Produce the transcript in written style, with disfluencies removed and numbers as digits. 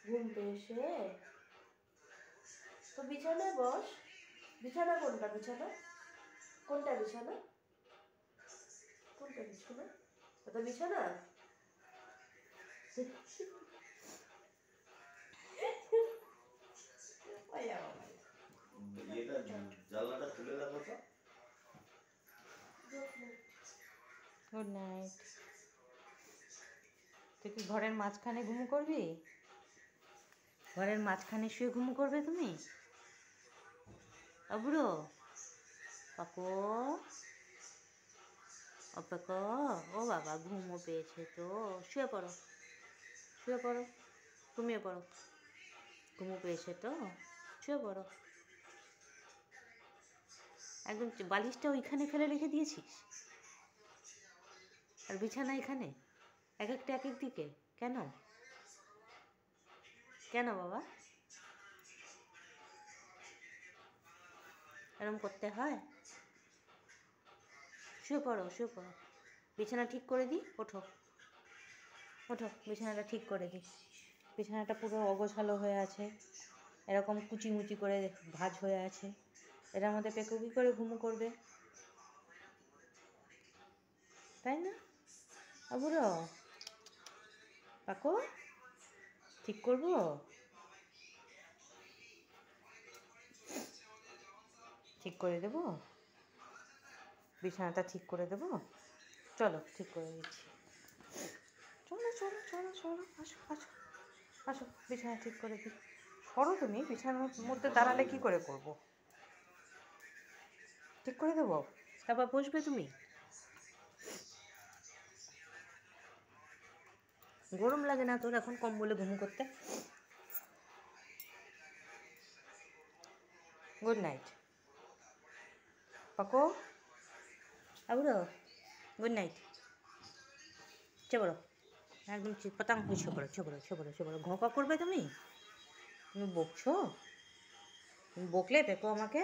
ঘুম পেয়েছে তো বিছানায় বস। বিছানা কোনটা? বিছানা কোনটা? বিছানা কোনটা? বিছানা ওটা বিছানা। জানলাটা খুলে রাখো তো। Good night. তুই কি ঘরের মাঝখানে ঘুমু করবি? ঘরের মাঝখানে শুয়ে ঘুমু করবে তুমি? অবুড়ো পাপো অপেক, ও বাবা ঘুমও পেয়েছে তো, শুয়ে পড়ো, শুয়ে পড়ো, ঘুমিয়ে পড়ো। ঘুমও পেয়েছে তো, শুয়ে পড়ো। একদম বালিশটা ওইখানে ফেলে রেখে দিয়েছিস, আর বিছানা এখানে, এক একটা এক এক দিকে। কেন কেন বাবা এরকম করতে হয়? শুয়ে পড়ো, শুয়ে পড়ো। বিছানা ঠিক করে দিই, ওঠো ওঠো, বিছানাটা ঠিক করে দিই। বিছানাটা পুরো অগোছালো হয়ে আছে, এরকম কুচিমুচি করে ভাঁজ হয়ে আছে। এটার মধ্যে পেকো কী করে ঘুমো করবে, তাই না? বুড়ো পাকো, ঠিক করবো, ঠিক করে দেবো, বিছানাটা ঠিক করে দেবো। চলো ঠিক করে দিচ্ছি, চলো চলো চলো চলো, আসো আসো আসো, বিছানা ঠিক করে দিই। সরো তুমি, বিছানার মধ্যে দাঁড়ালে কি করে করবো? ঠিক করে দেবো, তারপর বসবে তুমি। গরম লাগে না তোর এখন কম্বলে ঘুমু করতে? গুড নাইট পাকো, আবুড়ো, গুড নাইট। চেপড়ো, একদম পতাং হয়ে ছোপড়ো ছোপড়ো ছোপড়ো ছোপড়ো। ঘকা করবে তুমি? তুমি বকছো? তুমি বকলে পেকো আমাকে?